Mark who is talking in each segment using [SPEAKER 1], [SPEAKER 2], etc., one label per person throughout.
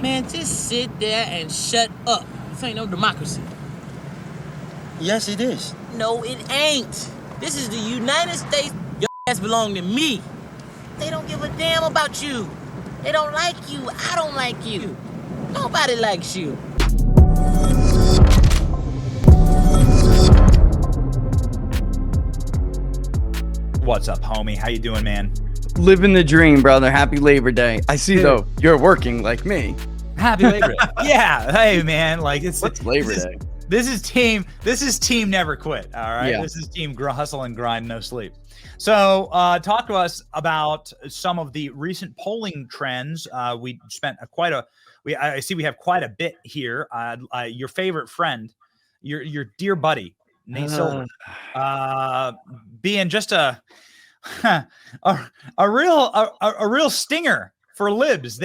[SPEAKER 1] Man, just sit there and shut up. This ain't no democracy.
[SPEAKER 2] Yes, it is.
[SPEAKER 1] No, it ain't. This is the United States. Your ass belong to me. They don't give a damn about you. They don't like you. I don't like you. Nobody likes you.
[SPEAKER 3] What's up, homie? How you doing, man?
[SPEAKER 4] Living the dream, brother. Happy Labor Day. I see, though, you're working like me.
[SPEAKER 3] Happy Labor Day. Yeah. Hey, man. Like,
[SPEAKER 4] What's Labor Day?
[SPEAKER 3] This is team never quit. All right.
[SPEAKER 4] Yeah.
[SPEAKER 3] This is team hustle and grind, no sleep. So talk to us about some of the recent polling trends. We spent I see we have quite a bit here. Your favorite friend, your dear buddy, Nate Silver, being just a real stinger for libs.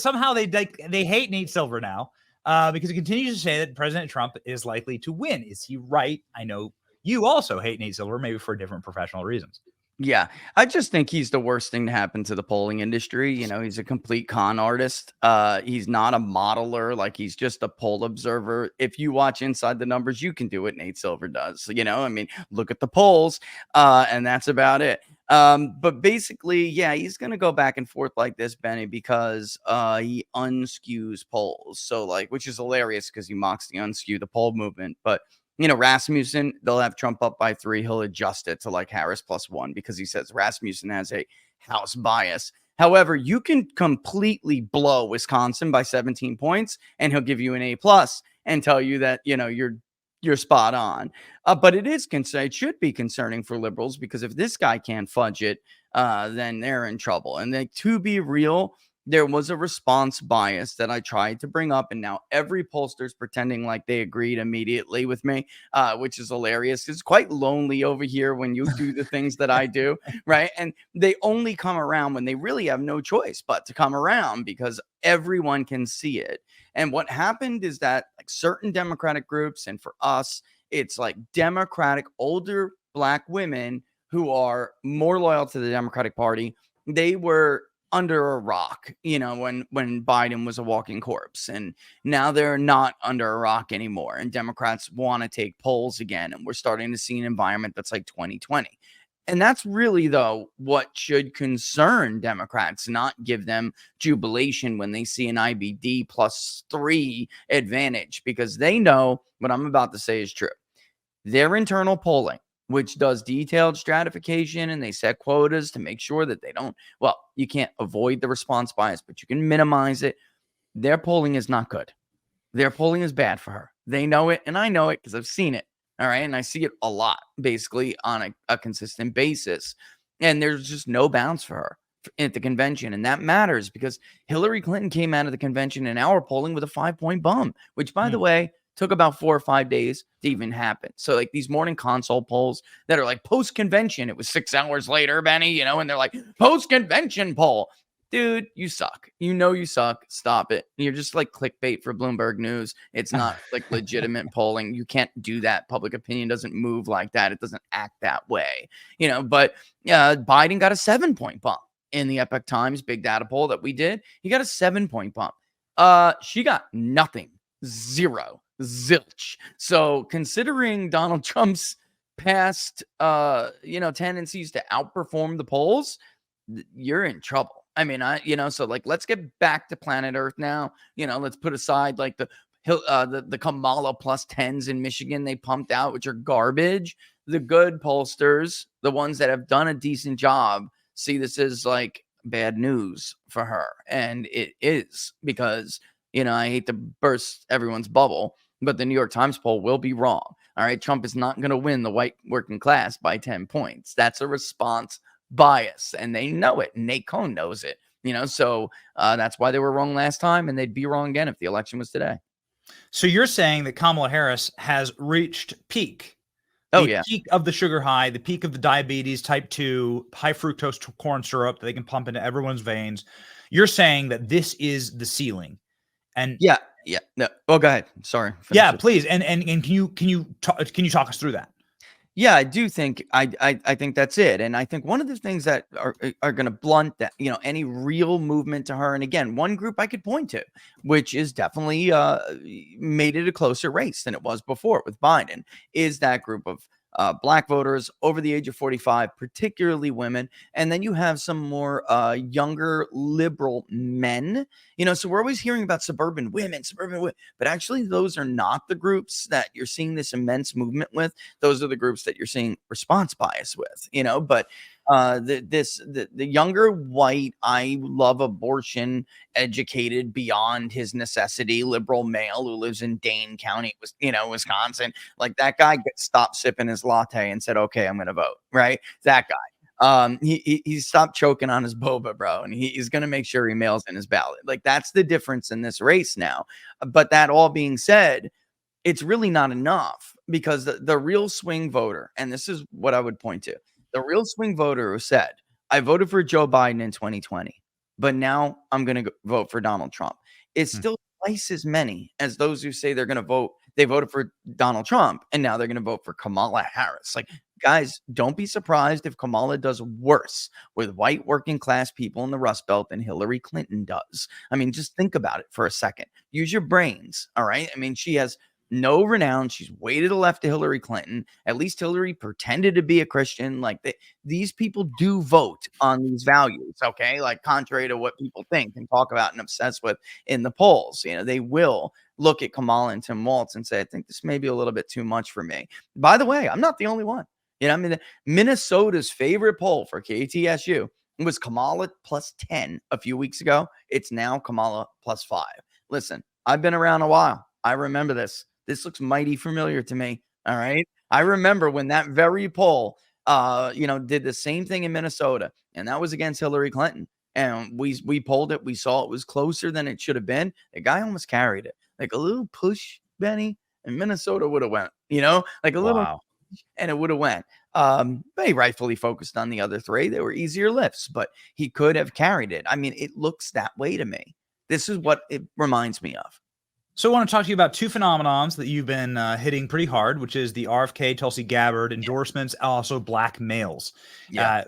[SPEAKER 3] Somehow they hate Nate Silver now because he continues to say that President Trump is likely to win. Is he right? I know you also hate Nate Silver, maybe for different professional reasons.
[SPEAKER 4] Yeah, I just think he's the worst thing to happen to the polling industry. You know, he's a complete con artist. He's not a modeler, like he's just a poll observer. If you watch Inside the Numbers, you can do what Nate Silver does. You know, I mean, look at the polls, and that's about it. But basically, yeah, he's going to go back and forth like this, Benny, because he unskews polls. So, like, which is hilarious because he mocks the unskew the poll movement. But you know, Rasmussen, they'll have Trump up by 3. He'll adjust it to like Harris +1 because he says Rasmussen has a house bias. However, you can completely blow Wisconsin by 17 points and he'll give you an A+ and tell you that, you know, you're spot on. But it should be concerning for liberals because if this guy can't fudge it, then they're in trouble. And then, to be real, there was a response bias that I tried to bring up, and now every pollster's pretending like they agreed immediately with me, which is hilarious. It's quite lonely over here when you do the things that I do, right? And they only come around when they really have no choice but to come around because everyone can see it. And what happened is that like certain Democratic groups, and for us, it's like Democratic older Black women who are more loyal to the Democratic Party, they were under a rock, you know, when Biden was a walking corpse, and now they're not under a rock anymore. And Democrats want to take polls again. And we're starting to see an environment that's like 2020. And that's really, though, what should concern Democrats, not give them jubilation when they see an IBD +3 advantage, because they know what I'm about to say is true. Their internal polling, which does detailed stratification, and they set quotas to make sure that they don't, well, you can't avoid the response bias, but you can minimize it. Their polling is not good. Their polling is bad for her. They know it, and I know it because I've seen it. All right. And I see it a lot, basically on a consistent basis. And there's just no bounds for her at the convention. And that matters because Hillary Clinton came out of the convention in our polling with a 5-point bump, which, by the way, took about 4 or 5 days to even happen. So like these morning console polls that are like post-convention, it was 6 hours later, Benny, you know, and they're like post-convention poll. Dude, you suck. You know you suck. Stop it. You're just like clickbait for Bloomberg News. It's not like legitimate polling. You can't do that. Public opinion doesn't move like that. It doesn't act that way, you know. But Biden got a 7-point bump in the Epoch Times big data poll that we did. He got a 7-point bump. She got nothing. 0. Zilch. So considering Donald Trump's past, tendencies to outperform the polls, you're in trouble. I mean, so like, let's get back to planet Earth now. You know, let's put aside like the Kamala +10s in Michigan they pumped out, which are garbage. The good pollsters, the ones that have done a decent job, see this as like bad news for her. And it is because, you know, I hate to burst everyone's bubble, but the New York Times poll will be wrong. All right. Trump is not going to win the white working class by 10 points. That's a response bias, and they know it. Nate Cohn knows it, you know, so that's why they were wrong last time, and they'd be wrong again if the election was today.
[SPEAKER 3] So you're saying that Kamala Harris has reached peak. Peak of the sugar high, the peak of the diabetes type 2, high fructose corn syrup that they can pump into everyone's veins. You're saying that this is the ceiling. And
[SPEAKER 4] yeah. No. Oh, go ahead. Sorry.
[SPEAKER 3] Yeah, please. And can you talk us through that?
[SPEAKER 4] Yeah, I do think I think that's it, and I think one of the things that are going to blunt that any real movement to her, and again, one group I could point to, which is definitely made it a closer race than it was before with Biden, is that group of black voters over the age of 45, particularly women, and then you have some more younger liberal men. So we're always hearing about suburban women, but actually those are not the groups that you're seeing this immense movement with. Those are the groups that you're seeing response bias with, but the younger white, I love abortion, educated beyond his necessity liberal male who lives in Dane County, Wisconsin, like that guy stopped sipping his latte and said, okay, I'm gonna vote, right? That guy. He stopped choking on his boba, bro, and he's gonna make sure he mails in his ballot. Like, that's the difference in this race now. But that all being said, it's really not enough, because the real swing voter, and this is what I would point to, the real swing voter who said, I voted for Joe Biden in 2020, but now I'm going to vote for Donald Trump, is
[SPEAKER 3] Hmm.
[SPEAKER 4] still twice as many as those who say they voted for Donald Trump and now they're going to vote for Kamala Harris. Like, guys, don't be surprised if Kamala does worse with white working class people in the Rust Belt than Hillary Clinton does. I mean, just think about it for a second. Use your brains. All right. I mean, she has no renown. She's way to the left of Hillary Clinton. At least Hillary pretended to be a Christian. Like, these people do vote on these values, okay? Like, contrary to what people think and talk about and obsess with in the polls. They will look at Kamala and Tim Walz and say, I think this may be a little bit too much for me. By the way, I'm not the only one. I mean, Minnesota's favorite poll for KTSU was Kamala plus 10 a few weeks ago. It's now Kamala plus 5. Listen, I've been around a while. I remember this. This looks mighty familiar to me. All right. I remember when that very poll, did the same thing in Minnesota, and that was against Hillary Clinton. And we polled it. We saw it was closer than it should have been. The guy almost carried it. Like a little push, Benny, and Minnesota would have went, like a little,
[SPEAKER 3] Wow.
[SPEAKER 4] and it would have went. But he rightfully focused on the other three. They were easier lifts, but he could have carried it. I mean, it looks that way to me. This is what it reminds me of.
[SPEAKER 3] So I want to talk to you about two phenomenons that you've been hitting pretty hard, which is the RFK, Tulsi Gabbard endorsements, also black males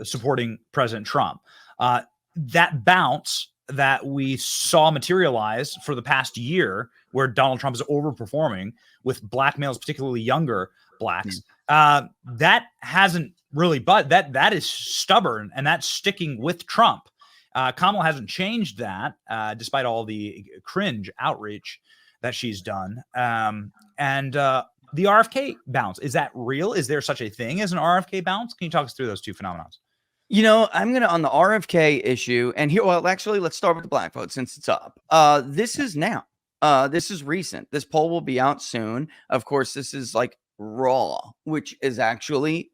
[SPEAKER 3] supporting President Trump. That bounce that we saw materialize for the past year, where Donald Trump is overperforming with black males, particularly younger blacks, that hasn't really, but that is stubborn, and that's sticking with Trump. Kamala hasn't changed that, despite all the cringe outreach that she's done. And the RFK bounce, is that real? Is there such a thing as an RFK bounce? Can you talk us through those two phenomena?
[SPEAKER 4] I'm going to, on the RFK issue, and here, well, actually, let's start with the black vote since it's up. This is now. This is recent. This poll will be out soon. Of course, this is like raw, which is actually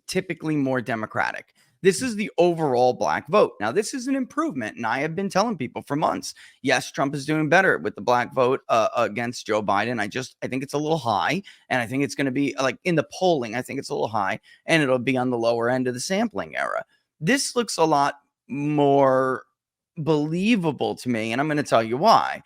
[SPEAKER 4] typically more Democratic. This is the overall black vote. Now, this is an improvement, and I have been telling people for months, yes, Trump is doing better with the black vote against Joe Biden. I think it's a little high, and I think it's going to be, like, in the polling, I think it's a little high, and it'll be on the lower end of the sampling era. This looks a lot more believable to me, and I'm going to tell you why.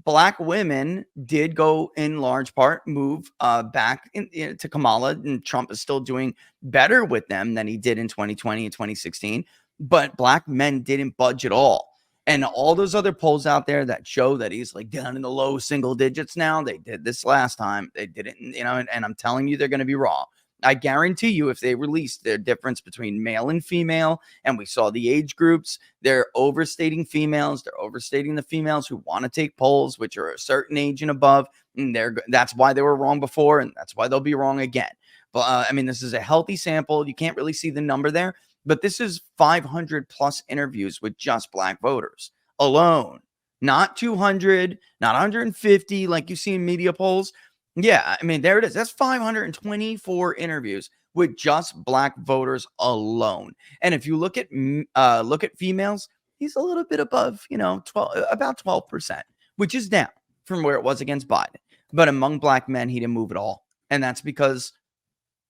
[SPEAKER 4] Black women did go in large part move back to Kamala, and Trump is still doing better with them than he did in 2020 and 2016. But black men didn't budge at all. And all those other polls out there that show that he's like down in the low single digits now, they did this last time. They didn't, and I'm telling you, they're going to be wrong. I guarantee you, if they released the difference between male and female, and we saw the age groups, they're overstating females. They're overstating the females who want to take polls, which are a certain age and above. And that's why they were wrong before, and that's why they'll be wrong again. But this is a healthy sample. You can't really see the number there, but this is 500 plus interviews with just black voters alone, not 200, not 150 like you see in media polls. Yeah, there it is. That's 524 interviews with just black voters alone. And if you look at females, he's a little bit above, 12, about 12%, which is down from where it was against Biden. But among black men, he didn't move at all. And that's because,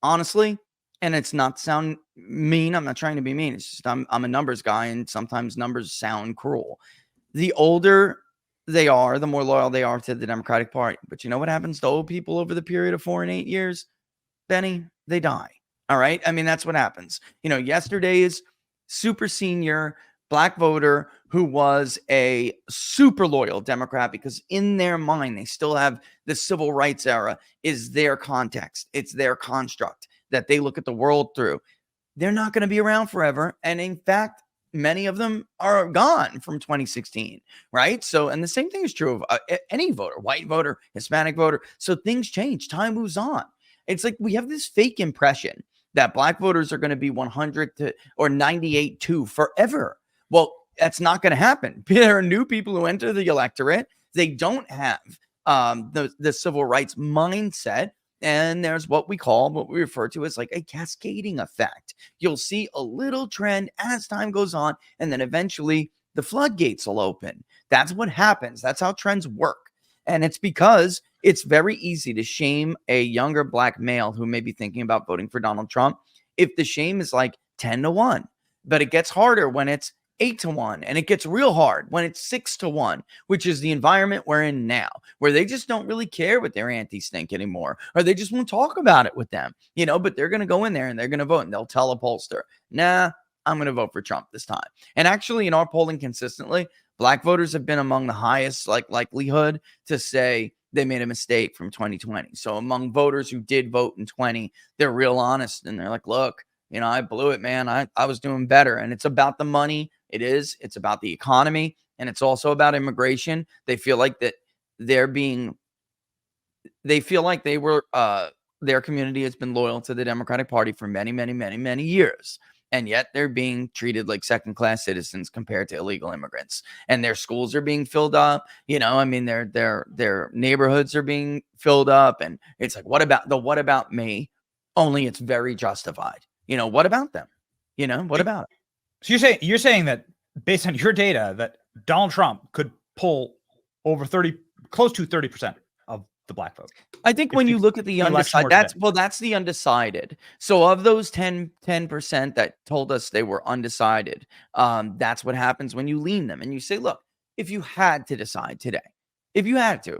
[SPEAKER 4] honestly, and it's not to sound mean, I'm not trying to be mean. It's just I'm a numbers guy, and sometimes numbers sound cruel. The older they are, the more loyal they are to the Democratic Party. But you know what happens to old people over the period of 4 and 8 years? Benny, they die. All right. I mean, that's what happens. Yesterday's super senior black voter who was a super loyal Democrat, because in their mind, they still have the civil rights era is their context. It's their construct that they look at the world through. They're not going to be around forever. And in fact, many of them are gone from 2016, right? So, and the same thing is true of any voter, white voter, Hispanic voter. So things change, time moves on. It's like we have this fake impression that black voters are going to be 100 to or 98 to forever. Well, that's not going to happen. There are new people who enter the electorate. They don't have the civil rights mindset. And there's what we refer to as like a cascading effect. You'll see a little trend as time goes on, and then eventually the floodgates will open. That's what happens. That's how trends work. And it's because it's very easy to shame a younger black male who may be thinking about voting for Donald Trump if the shame is like 10-1. But it gets harder when it's 8-1, and it gets real hard when it's 6-1, which is the environment we're in now, where they just don't really care what their aunties think anymore, or they just won't talk about it with them, but they're going to go in there and they're going to vote, and they'll tell a pollster, nah, I'm going to vote for Trump this time. And actually, in our polling consistently, black voters have been among the highest likelihood to say they made a mistake from 2020. So among voters who did vote in 20, they're real honest, and they're like, look, I blew it, man. I was doing better. And it's about the money. It's about the economy, and it's also about immigration. They feel like that they feel like their community has been loyal to the Democratic Party for many, many, many, many years. And yet they're being treated like second-class citizens compared to illegal immigrants. And their schools are being filled up. Their neighborhoods are being filled up. And it's like, what about me? Only it's very justified. What about them? What about it?
[SPEAKER 3] So you're saying that based on your data that Donald Trump could pull over close to 30% of the black vote.
[SPEAKER 4] I think when you look at the undecided, that's the undecided. So of those 10% that told us they were undecided, that's what happens when you lean them and you say, look, if you had to decide today, if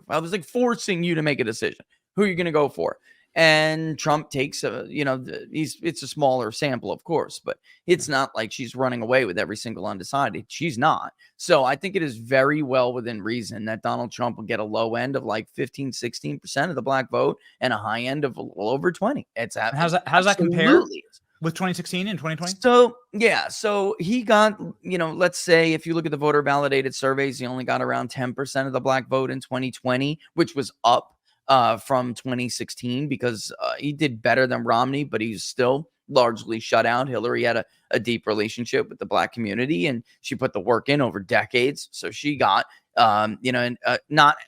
[SPEAKER 4] I was like forcing you to make a decision, who are you going to go for? And Trump takes it's a smaller sample, of course, but it's not like she's running away with every single undecided. She's not. So I think it is very well within reason that Donald Trump will get a low end of like 15-16% of the black vote and a high end of a little over 20.
[SPEAKER 3] How's that compare with 2016 and 2020?
[SPEAKER 4] So he got, let's say if you look at the voter validated surveys, he only got around 10% of the black vote in 2020, which was up from 2016 because he did better than Romney, but he's still largely shut out. Hillary had a deep relationship with the black community, and she put the work in over decades. So she got, not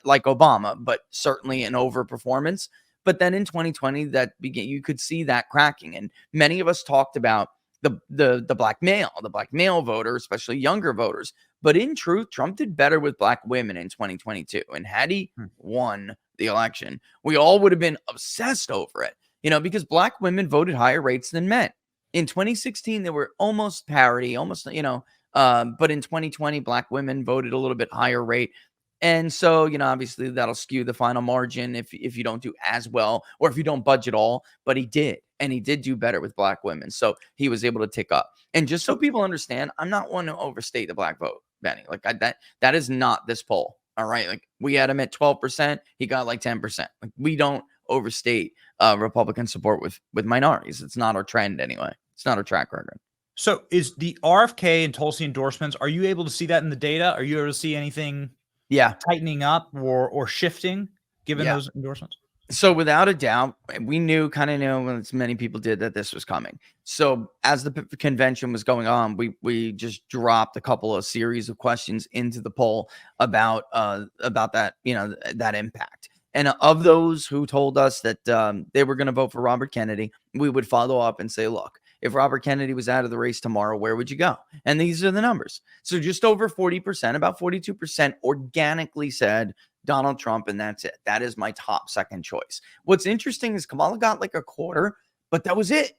[SPEAKER 4] like Obama, but certainly an overperformance. But then in 2020, you could see that cracking, and many of us talked about the black male voter, especially younger voters. But in truth, Trump did better with black women in 2022, and had he won the election, we all would have been obsessed over it, because black women voted higher rates than men. In 2016, they were almost parity, but in 2020, black women voted a little bit higher rate. And so, obviously that'll skew the final margin if you don't do as well, or if you don't budge at all, but he did. And he did do better with black women. So he was able to tick up. And just so people understand, I'm not one to overstate the black vote, Benny. Like that is not this poll. All right. Like we had him at 12%. He got like 10%. Like we don't overstate Republican support with minorities. It's not our trend anyway. It's not our track record.
[SPEAKER 3] So is the RFK and Tulsi endorsements, are you able to see that in the data? Are you able to see anything tightening up or shifting given those endorsements?
[SPEAKER 4] So without a doubt, we knew, as many people did, that this was coming. So as the convention was going on, we just dropped a couple of series of questions into the poll about that, that impact. And of those who told us that they were going to vote for Robert Kennedy, we would follow up and say, look, if Robert Kennedy was out of the race tomorrow, where would you go? And these are the numbers. So just over 40%, about 42% organically said Donald Trump, and that's it. That is my top second choice. What's interesting is Kamala got like a quarter, but that was it.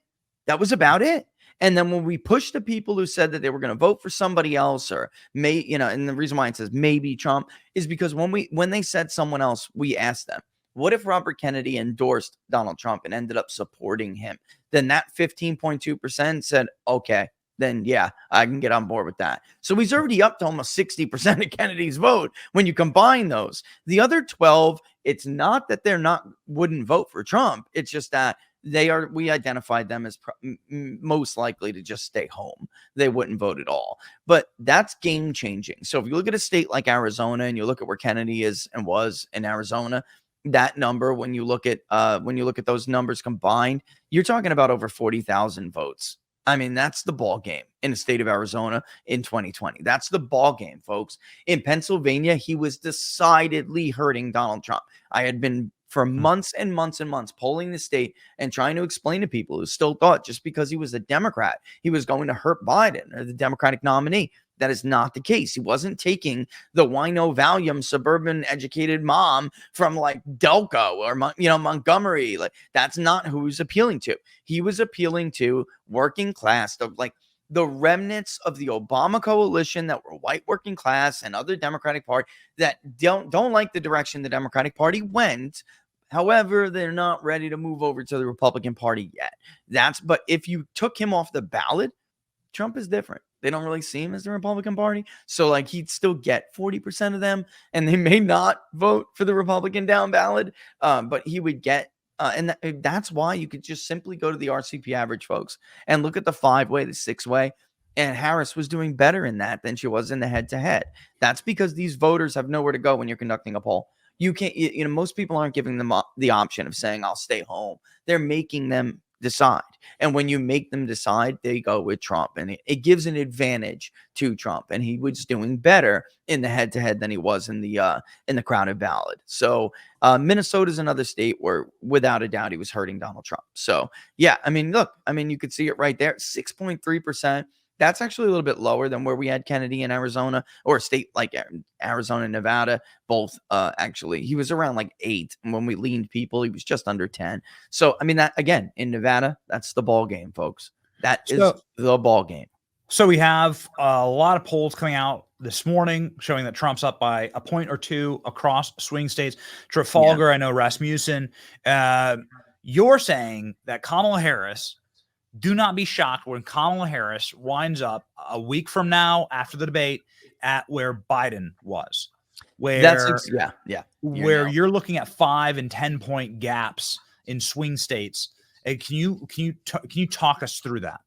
[SPEAKER 4] That was about it. And then when we pushed the people who said that they were going to vote for somebody else, or and the reason why it says maybe Trump is because when they said someone else, we asked them, What if Robert Kennedy endorsed Donald Trump and ended up supporting him? Then that 15.2% said, okay, then yeah, I can get on board with that. So he's already up to almost 60% of Kennedy's vote when you combine those. The other 12, it's not that they're not wouldn't vote for Trump. It's just that we identified them as most likely to just stay home. They wouldn't vote at all. But that's game changing. So if you look at a state like Arizona and you look at where Kennedy is and was in Arizona, that number, when you look at those numbers combined, you're talking about over 40,000 votes. I mean, that's the ball game in the state of Arizona in 2020. That's the ball game, folks. In Pennsylvania, he was decidedly hurting Donald Trump. I had been for months and months and months polling the state and trying to explain to people who still thought just because he was a Democrat, he was going to hurt Biden or the Democratic nominee. That is not the case. He wasn't taking the wino Valium suburban educated mom from like Delco or Montgomery. Like, that's not who he's appealing to. He was appealing to working class, the remnants of the Obama coalition that were white working class and other Democratic Party that don't like the direction the Democratic Party went. However, they're not ready to move over to the Republican Party yet. But if you took him off the ballot, Trump is different. They don't really see him as the Republican Party. So like he'd still get 40% of them and they may not vote for the Republican down ballot. But he would get, and that's why you could just simply go to the RCP average, folks, and look at the 5-way, the 6-way. And Harris was doing better in that than she was in the head-to-head. That's because these voters have nowhere to go when you're conducting a poll. You can't, most people aren't giving them the option of saying, I'll stay home. They're making them decide. And when you make them decide, they go with Trump. And it gives an advantage to Trump. And he was doing better in the head-to-head than he was in the crowded ballot. So Minnesota is another state where, without a doubt, he was hurting Donald Trump. So, yeah, I mean, look, you could see it right there, 6.3%. That's actually a little bit lower than where we had Kennedy in Arizona, or a state like Arizona and Nevada. Both, actually, he was around like 8. And when we leaned people, he was just under 10. So, that again, in Nevada, that's the ball game, folks. That is the ball game.
[SPEAKER 3] So we have a lot of polls coming out this morning showing that Trump's up by a point or two across swing states. Trafalgar, I know Rasmussen. You're saying that Kamala Harris, do not be shocked when Kamala Harris winds up a week from now after the debate at where Biden was, where you're looking at 5 and 10 point gaps in swing states. And can you talk us through that?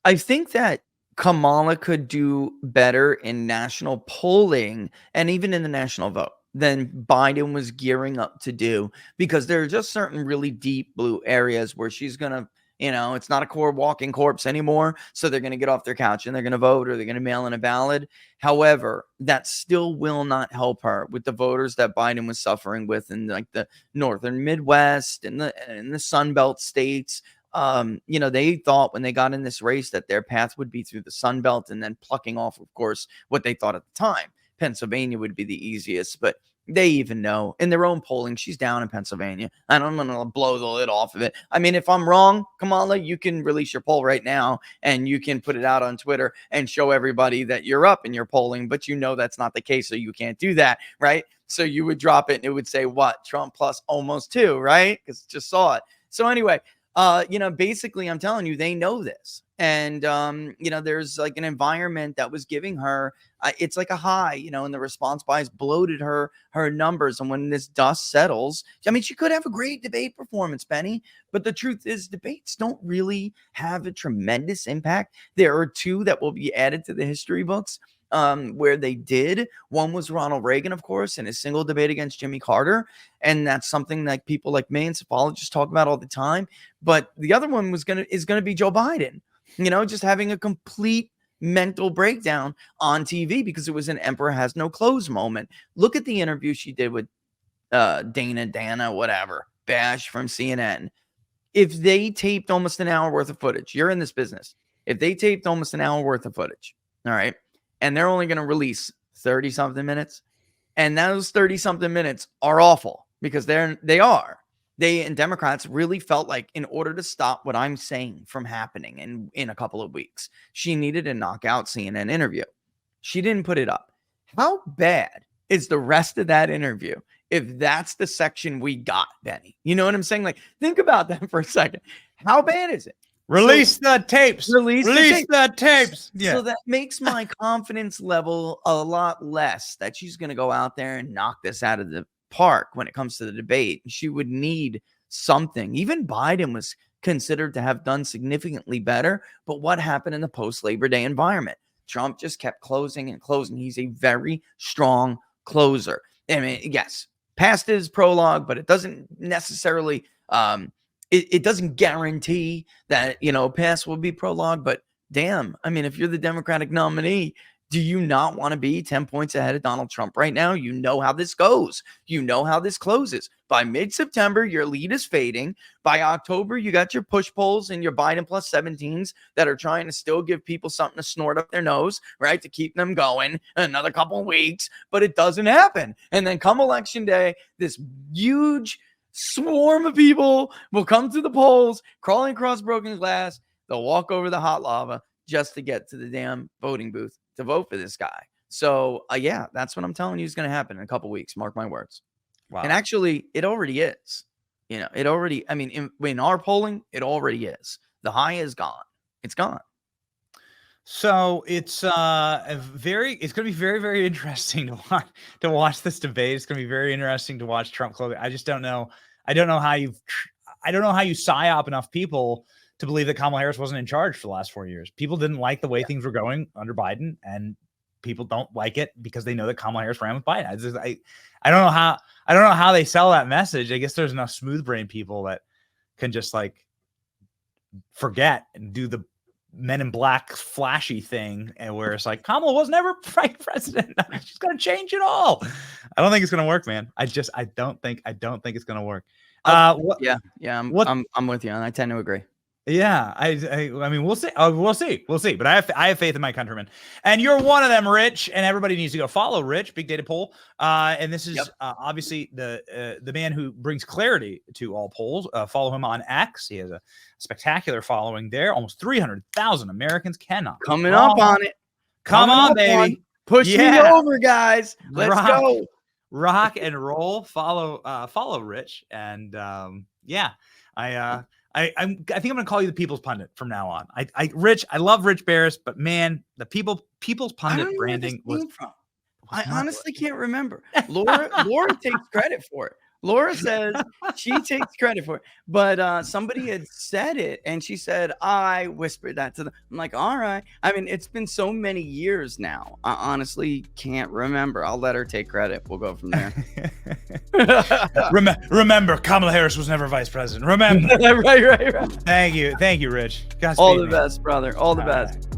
[SPEAKER 4] I think that Kamala could do better in national polling and even in the national vote than Biden was gearing up to do, because there are just certain really deep blue areas where she's going to, it's not a core walking corpse anymore. So they're going to get off their couch and they're going to vote, or they're going to mail in a ballot. However, that still will not help her with the voters that Biden was suffering with in like the northern Midwest and the Sun Belt states. They thought when they got in this race that their path would be through the Sun Belt and then plucking off, of course, what they thought at the time. Pennsylvania would be the easiest, but they even know in their own polling, she's down in Pennsylvania. And I'm going to blow the lid off of it. If I'm wrong, Kamala, you can release your poll right now and you can put it out on Twitter and show everybody that you're up in your polling, but that's not the case. So you can't do that, right? So you would drop it and it would say what? Trump plus almost 2, right? Because just saw it. So anyway, basically I'm telling you, they know this. And, there's like an environment that was giving her, it's like a high, and the response bias bloated her numbers. And when this dust settles, she could have a great debate performance, Benny, but the truth is debates don't really have a tremendous impact. There are 2 that will be added to the history books where they did. One was Ronald Reagan, of course, in his single debate against Jimmy Carter. And that's something that people like me and sophologists talk about all the time. But the other one is going to be Joe Biden, just having a complete mental breakdown on TV because it was an emperor has no clothes moment. Look at the interview she did with Dana, whatever, Bash from CNN. If they taped almost an hour worth of footage, you're in this business. If they taped almost an hour worth of footage, all right, and they're only going to release 30 something minutes, and those 30 something minutes are awful because they and Democrats really felt like in order to stop what I'm saying from happening in a couple of weeks, she needed a knockout CNN interview. She didn't put it up. How bad is the rest of that interview if that's the section we got, Benny. You know what I'm saying? Like, think about that for a second. How bad is it?
[SPEAKER 3] Release the tapes.
[SPEAKER 4] Release
[SPEAKER 3] the tapes. Yeah.
[SPEAKER 4] So that makes my confidence level a lot less that she's going to go out there and knock this out of the park when it comes to the debate. She would need something. Even Biden was considered to have done significantly better. But what happened in the post-Labor Day environment? Trump just kept closing and closing. He's a very strong closer. I mean, yes, past his prologue, but it doesn't necessarily it doesn't guarantee that, you know, past will be prologue. But damn, I mean, if you're the Democratic nominee, do you not want to be 10 points ahead of Donald Trump right now? You know how this goes. You know how this closes. By mid-September, your lead is fading. By October, you got your push polls and your Biden plus 17s that are trying to still give people something to snort up their nose, right, to keep them going another couple of weeks. But it doesn't happen. And then come election day, this huge swarm of people will come to the polls, crawling across broken glass. They'll walk over the hot lava just to get to the damn voting booth to vote for this guy. So, yeah, that's what I'm telling you is going to happen in a couple weeks. Mark my words.
[SPEAKER 3] Wow.
[SPEAKER 4] And actually, it already is. You know, it already, I mean, in our polling, it already is. The high is gone. It's gone.
[SPEAKER 3] So it's going to be very, very interesting to watch this debate. It's going to be very interesting to watch Trump close. I just don't know. I don't know how you psyop enough people to believe that Kamala Harris wasn't in charge for the last 4 years. People didn't like the way things were going under Biden, and people don't like it because they know that Kamala Harris ran with Biden. I don't know how they sell that message. I guess there's enough smooth brain people that can just like forget and do the Men in Black flashy thing, and where it's like Kamala was never vice president. She's gonna change it all. I don't think it's gonna work, man. I don't think it's gonna work.
[SPEAKER 4] I'm with you, and I tend to agree.
[SPEAKER 3] Yeah, I mean, we'll see. We'll see. But I have faith in my countrymen, and you're one of them, Rich. And everybody needs to go follow Rich, Big Data Poll. And this is obviously the man who brings clarity to all polls. Follow him on X. He has a spectacular following there. Almost 300,000 Americans cannot
[SPEAKER 4] coming up on it.
[SPEAKER 3] Come on, baby.
[SPEAKER 4] Push me over, guys. Let's go.
[SPEAKER 3] Rock and roll. Follow Rich, and I think I'm gonna call you the People's Pundit from now on. Rich, I love Rich Barris, but man, the People's Pundit branding was.
[SPEAKER 4] I honestly can't remember. Laura takes credit for it. Laura says she takes credit for it, but somebody had said it, and she said, I whispered that to them. I'm like, all right. I mean, it's been so many years now. I honestly can't remember. I'll let her take credit. We'll go from there.
[SPEAKER 3] Remember, Kamala Harris was never vice president. Remember.
[SPEAKER 4] right.
[SPEAKER 3] Thank you, Rich.
[SPEAKER 4] All the best, brother. All the best.